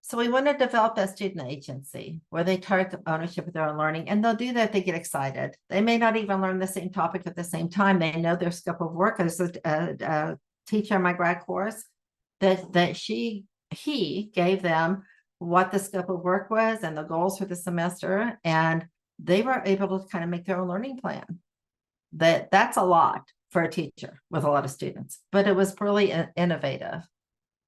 So we want to develop a student agency where they take ownership of their own learning, and they'll do that. They get excited. They may not even learn the same topic at the same time. They know their scope of work. There's a teacher in my grad course that he gave them what the scope of work was and the goals for the semester, and they were able to kind of make their own learning plan. That's a lot for a teacher with a lot of students, but it was really innovative.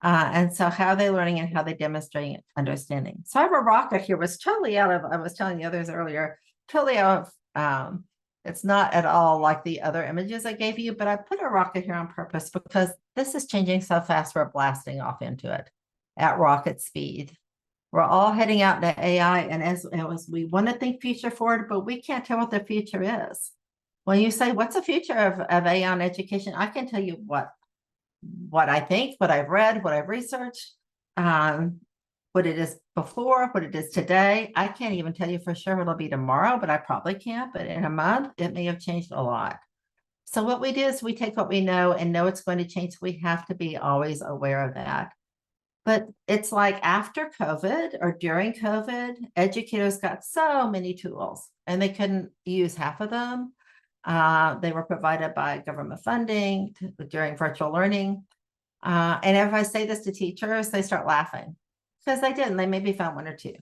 And so how are they learning and how they demonstrating understanding? So I have a rocket here, was totally out of, I was telling the others earlier, totally out of, it's not at all like the other images I gave you, but I put a rocket here on purpose because this is changing so fast, we're blasting off into it at rocket speed. We're all heading out into AI, and as we want to think future forward, but we can't tell what the future is. When you say, what's the future of AI in education? I can tell you what I think, what I've read, what I've researched, what it is before, what it is today. I can't even tell you for sure what it'll be tomorrow, but I probably can't. But in a month, it may have changed a lot. So what we do is we take what we know and know it's going to change. We have to be always aware of that. But it's like after COVID or during COVID, educators got so many tools and they couldn't use half of them. They were provided by government funding during virtual learning. And if I say this to teachers, they start laughing because they didn't. They maybe found one or two.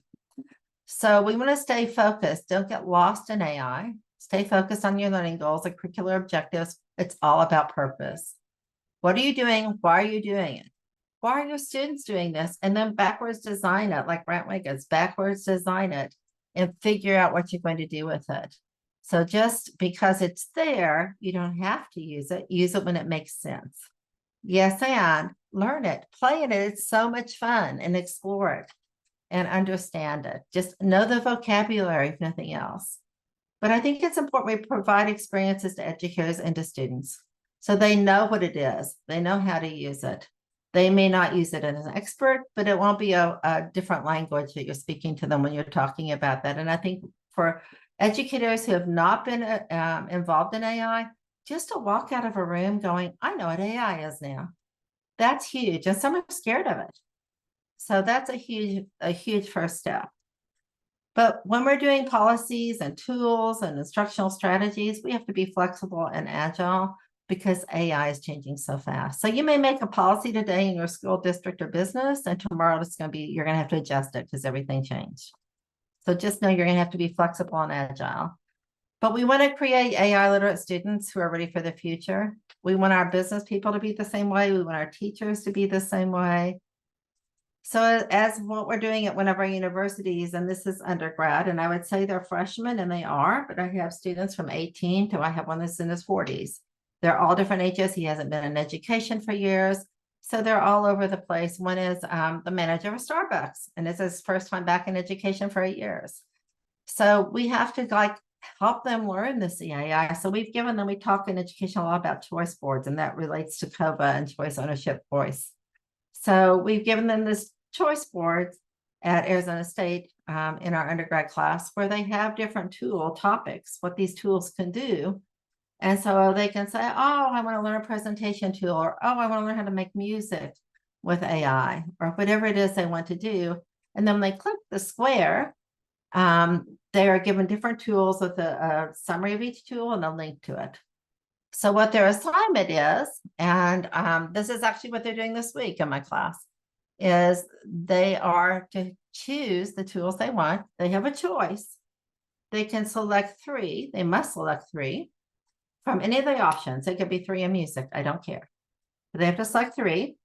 So we want to stay focused. Don't get lost in AI. Stay focused on your learning goals and curricular objectives. It's all about purpose. What are you doing? Why are you doing it? Why are your students doing this? And then backwards design it, like Brantway goes, backwards design it and figure out what you're going to do with it. So just because it's there, you don't have to use it. Use it when it makes sense. Yes, and learn it, play in it. It's so much fun, and explore it and understand it. Just know the vocabulary, if nothing else. But I think it's important we provide experiences to educators and to students so they know what it is. They know how to use it. They may not use it as an expert, but it won't be a different language that you're speaking to them when you're talking about that. And I think for educators who have not been involved in AI, just to walk out of a room going, I know what AI is now. That's huge. And some are scared of it. So that's a huge first step. But when we're doing policies and tools and instructional strategies, we have to be flexible and agile because AI is changing so fast. So you may make a policy today in your school district or business, and tomorrow it's going to be, you're going to have to adjust it because everything changed. So just know you're going to have to be flexible and agile. But we want to create AI literate students who are ready for the future. We want our business people to be the same way. We want our teachers to be the same way. So as what we're doing at one of our universities, and this is undergrad, and I would say they're freshmen, and they are, but I have students from 18 to I have one that's in his 40s. They're all different ages. He hasn't been in education for years. So they're all over the place. One is the manager of Starbucks, and it's his first time back in education for 8 years. So we have to help them learn this AI. So we've given them, we talk in education a lot about choice boards, and that relates to COVA and choice ownership voice. So we've given them this choice boards at Arizona State in our undergrad class where they have different topics, what these tools can do. And so they can say, oh, I want to learn a presentation tool, or oh, I want to learn how to make music with AI, or whatever it is they want to do. And then they click the square. They are given different tools with a summary of each tool and a link to it. So what their assignment is, and this is actually what they're doing this week in my class, is they are to choose the tools they want. They have a choice. They can select 3. They must select 3 from any of the options. It could be 3 in music. I don't care. But they have to select 3.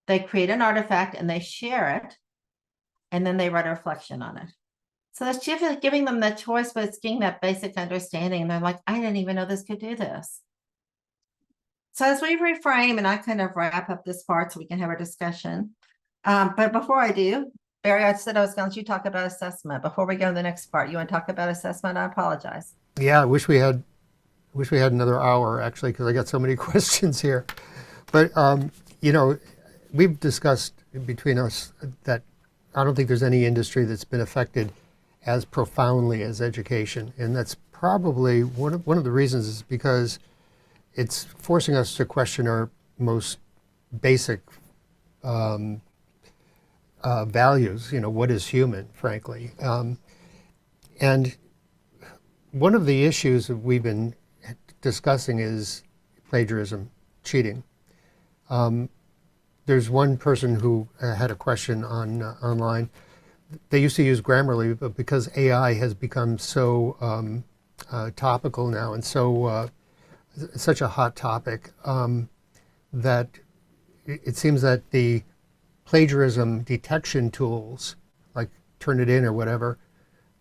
They create an artifact and they share it. And then they write a reflection on it. So that's just giving them the choice, but it's getting that basic understanding. And they're like, I didn't even know this could do this. So as we reframe, and I kind of wrap up this part so we can have a discussion. But before I do, Barry, I said I was going to let you talk about assessment. Before we go to the next part, you want to talk about assessment? I apologize.
Yeah, I wish we had another hour actually, because I got so many questions here. But you know, we've discussed between us that I don't think there's any industry that's been affected as profoundly as education, and that's probably one of the reasons is because it's forcing us to question our most basic values. You know, what is human, frankly, and one of the issues that we've been discussing is plagiarism, cheating. There's one person who had a question on online. They used to use Grammarly, but because AI has become so topical now and so such a hot topic, that it seems that the plagiarism detection tools, like Turnitin or whatever,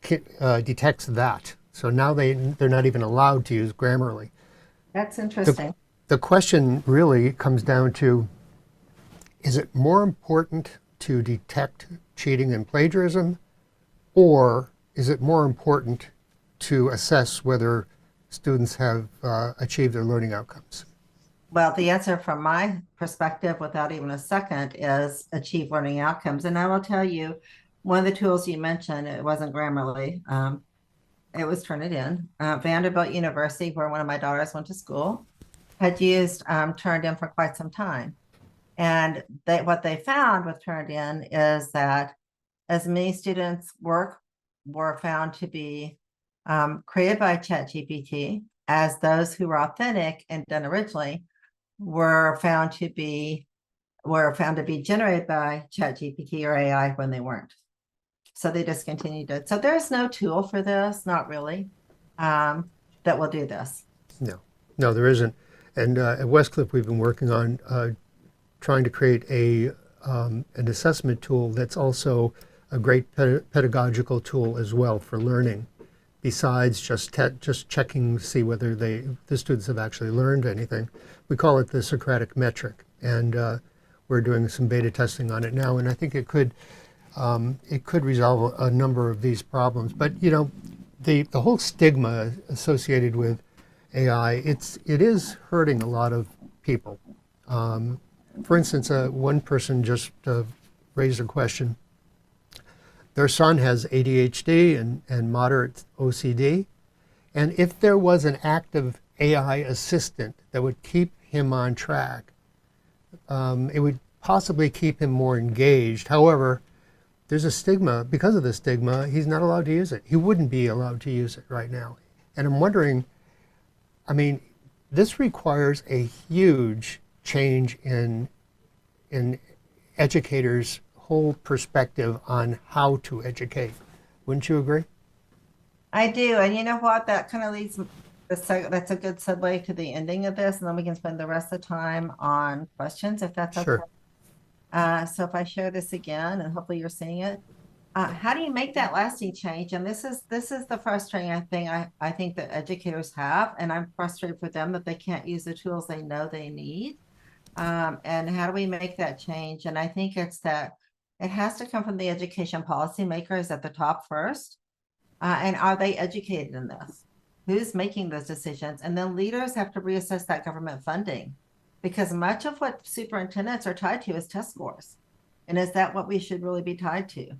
detects that. So now they're not even allowed to use Grammarly.
That's interesting.
The question really comes down to, is it more important to detect cheating and plagiarism, or is it more important to assess whether students have achieved their learning outcomes?
Well, the answer from my perspective, without even a second, is achieve learning outcomes. And I will tell you, one of the tools you mentioned, it wasn't Grammarly. It was Turnitin. Vanderbilt University, where one of my daughters went to school, had used Turnitin for quite some time. And what they found with Turnitin is that as many students' work were found to be created by ChatGPT, as those who were authentic and done originally were found to be generated by ChatGPT or AI when they weren't. So they discontinued it. So there's no tool for this, not really, that will do this.
No, there isn't. And at Westcliff, we've been working on trying to create an assessment tool that's also a great pedagogical tool as well for learning, besides just checking to see whether the students have actually learned anything. We call it the Socratic metric, and we're doing some beta testing on it now, and I think it could resolve a number of these problems. But you know, the whole stigma associated with AI, it is hurting a lot of people. For instance, one person just raised a question. Their son has ADHD and moderate OCD, and if there was an active AI assistant that would keep him on track, it would possibly keep him more engaged. However, there's a stigma. Because of the stigma, he's not allowed to use it. He wouldn't be allowed to use it right now. And I'm wondering, I mean, this requires a huge change in educators' whole perspective on how to educate. Wouldn't you agree?
I do. And you know what? That kind of leads, that's a good segue to the ending of this. And then we can spend the rest of the time on questions, if that's okay.
Sure.
So if I share this again, and hopefully you're seeing it, how do you make that lasting change? And this is the frustrating thing I think that educators have, and I'm frustrated for them that they can't use the tools they know they need. And how do we make that change? And I think it's that it has to come from the education policymakers at the top first. And are they educated in this? Who's making those decisions? And then leaders have to reassess that government funding, because much of what superintendents are tied to is test scores. And is that what we should really be tied to?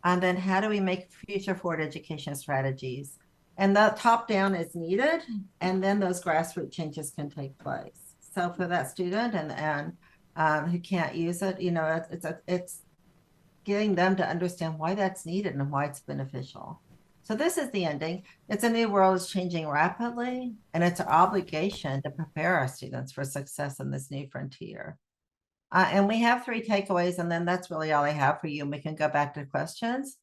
And then how do we make future forward education strategies? And the top down is needed, and then those grassroots changes can take place. So for that student and who can't use it, it's getting them to understand why that's needed and why it's beneficial. So this is the ending. It's a new world, is changing rapidly, and it's our obligation to prepare our students for success in this new frontier. And we have 3 takeaways, and then that's really all I have for you. And we can go back to questions.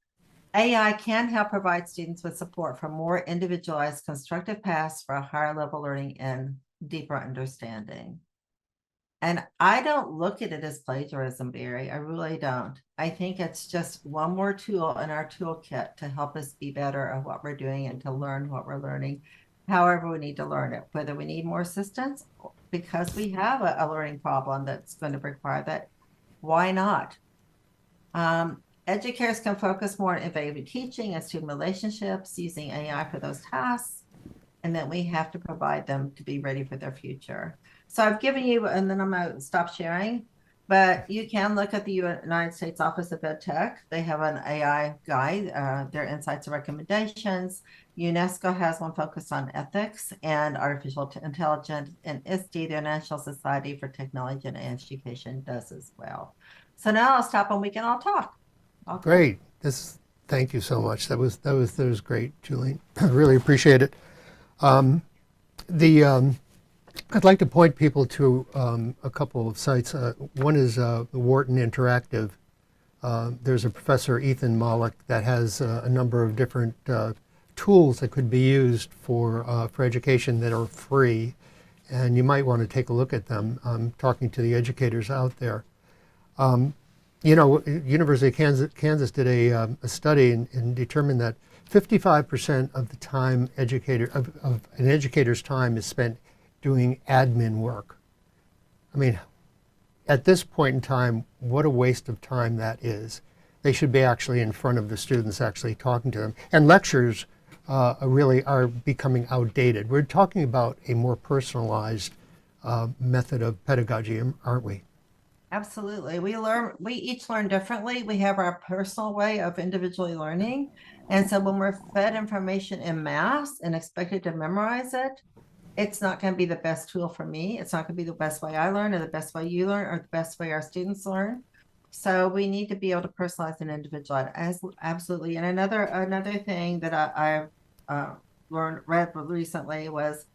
AI can help provide students with support for more individualized constructive paths for a higher level learning and deeper understanding. And I don't look at it as plagiarism, Barry. I really don't. I think it's just one more tool in our toolkit to help us be better at what we're doing and to learn what we're learning, however we need to learn it, whether we need more assistance because we have a learning problem that's going to require that. Why not? Educators can focus more on innovative teaching and student relationships using AI for those tasks. And then we have to provide them to be ready for their future. So I've given you, and then I'm going to stop sharing, but you can look at the United States Office of Ed Tech. They have an AI guide, their insights and recommendations. UNESCO has one focused on ethics and artificial intelligence, and ISTE, the National Society for Technology and Education, does as well. So now I'll stop and we can all talk.
Great. Thank you so much. That was great, Julene. I really appreciate it. I'd like to point people to a couple of sites. One is the Wharton Interactive. There's a professor, Ethan Mollick, that has a number of different tools that could be used for education that are free, and you might want to take a look at them. I'm talking to the educators out there. University of Kansas did a study and determined that 55% of the time of an educator's time is spent doing admin work. I mean, at this point in time, what a waste of time that is. They should be actually in front of the students, actually talking to them. And lectures really are becoming outdated. We're talking about a more personalized method of pedagogy, aren't we?
Absolutely. We each learn differently. We have our personal way of individually learning. And so when we're fed information in mass and expected to memorize it, it's not going to be the best tool for me. It's not going to be the best way I learn or the best way you learn or the best way our students learn. So we need to be able to personalize and individualize. Absolutely. And another thing that I've read recently was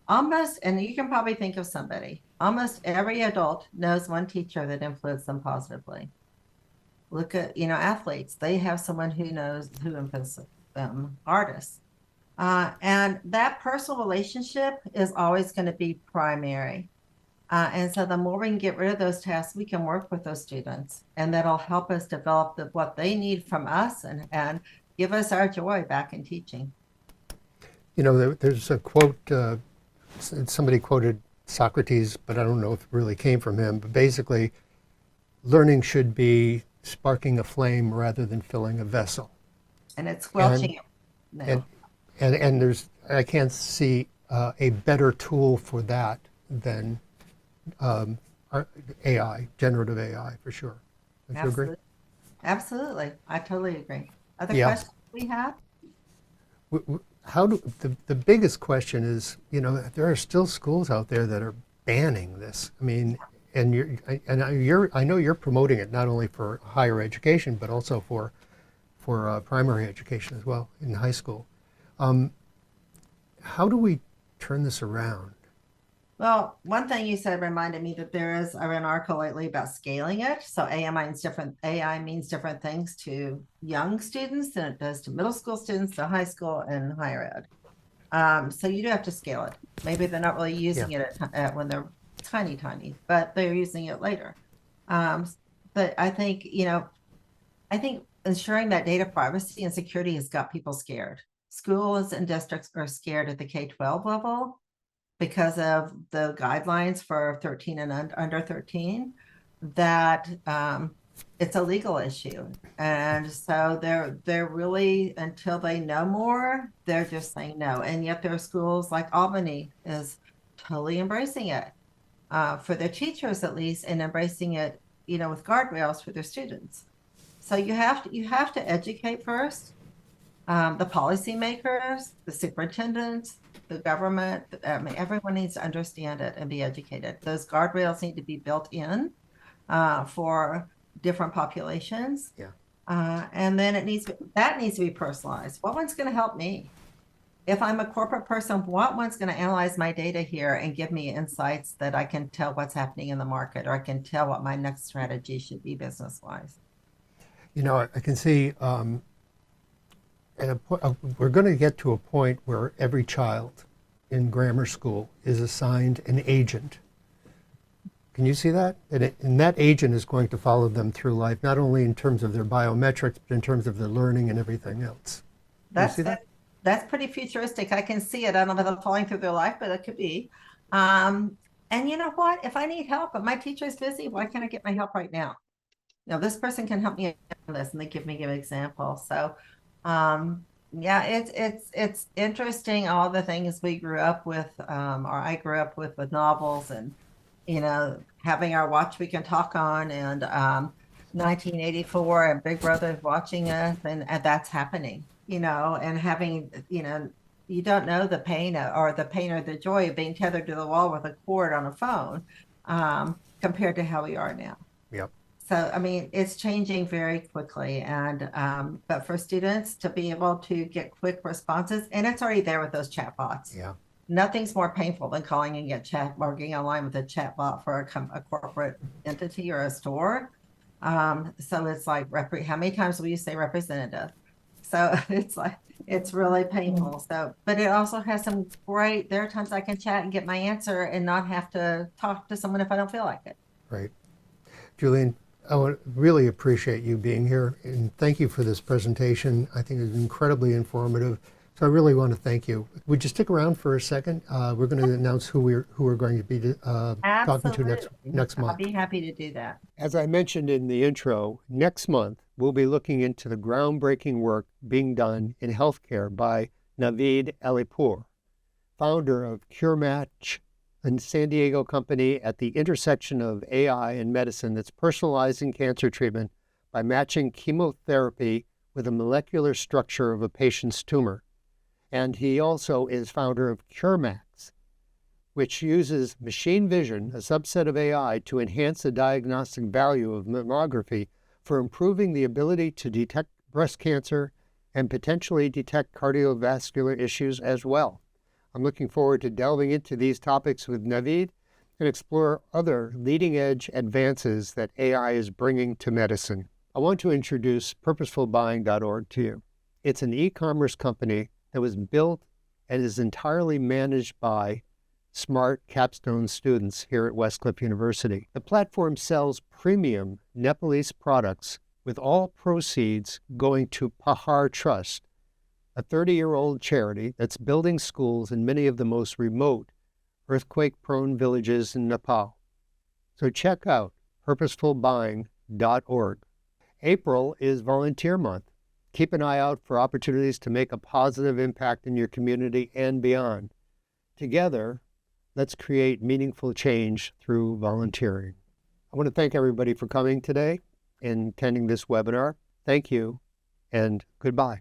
almost, and you can probably think of somebody, almost every adult knows one teacher that influenced them positively. Look at, athletes. They have someone who influences them, artists. And that personal relationship is always going to be primary. And so the more we can get rid of those tasks, we can work with those students, and that'll help us develop what they need from us and give us our joy back in teaching.
There's a quote, somebody quoted Socrates, but I don't know if it really came from him, but basically learning should be sparking a flame rather than filling a vessel.
And it's squelching it now.
And I can't see a better tool for that than AI, generative AI, for sure. Don't you agree?
Absolutely. I totally agree. Other
Yeah.
questions we have?
The biggest question is, there are still schools out there that are banning this. I mean, and I know you're promoting it not only for higher education but also for primary education as well in high school. How do we turn this around?
Well, one thing you said reminded me that I read an article lately about scaling it. So AI means different things to young students than it does to middle school students, to high school and higher ed. So you do have to scale it. Maybe they're not really using it when they're tiny, but they're using it later. But I think ensuring that data privacy and security has got people scared. Schools and districts are scared at the K-12 level because of the guidelines for 13 and under 13, that it's a legal issue. And so they're really, until they know more, they're just saying no. And yet there are schools like Albany is totally embracing it, for their teachers at least, and embracing it, with guardrails for their students. So you have to educate first. The policymakers, the superintendents, the government, everyone needs to understand it and be educated. Those guardrails need to be built in for different populations.
Yeah.
And then that needs to be personalized. What one's going to help me? If I'm a corporate person, what one's going to analyze my data here and give me insights that I can tell what's happening in the market, or I can tell what my next strategy should be business-wise?
I can see we're going to get to a point where every child in grammar school is assigned an agent. Can you see that? And that agent is going to follow them through life, not only in terms of their biometrics, but in terms of their learning and everything else.
That's pretty futuristic. I can see it. I don't know if I'm falling through their life, but it could be. And you know what? If I need help, but my teacher is busy, why can't I get my help right now? This person can help me on this, and they give me an example. So, yeah, it's interesting. All the things we grew up with, or I grew up with novels, and having our watch we can talk on, and 1984, and Big Brother watching us, and that's happening. And having you don't know the pain or the joy of being tethered to the wall with a cord on a phone, compared to how we are now.
Yep.
So, I mean, it's changing very quickly, and but for students to be able to get quick responses, and it's already there with those chatbots.
Yeah.
Nothing's more painful than calling and getting online with a chatbot for a corporate entity or a store. So it's like, how many times will you say representative? So it's really painful. So, but it also has some there are times I can chat and get my answer and not have to talk to someone if I don't feel like it.
Right. Julene, I really appreciate you being here, and thank you for this presentation. I think it's incredibly informative. So I really want to thank you. Would you stick around for a second? We're going to announce who we're going to be talking to next month.
I'll be happy to do that.
As I mentioned in the intro, next month we'll be looking into the groundbreaking work being done in healthcare by Naveed Alipour, founder of CureMatch, a San Diego company at the intersection of AI and medicine that's personalizing cancer treatment by matching chemotherapy with the molecular structure of a patient's tumor. And he also is founder of CureMax, which uses machine vision, a subset of AI, to enhance the diagnostic value of mammography for improving the ability to detect breast cancer and potentially detect cardiovascular issues as well. I'm looking forward to delving into these topics with Naveed and explore other leading-edge advances that AI is bringing to medicine. I want to introduce purposefulbuying.org to you. It's an e-commerce company that was built and is entirely managed by smart capstone students here at Westcliff University. The platform sells premium Nepalese products, with all proceeds going to Pahar Trust, a 30-year-old charity that's building schools in many of the most remote, earthquake-prone villages in Nepal. So check out purposefulbuying.org. April is Volunteer Month. Keep an eye out for opportunities to make a positive impact in your community and beyond. Together, let's create meaningful change through volunteering. I want to thank everybody for coming today and attending this webinar. Thank you, and goodbye.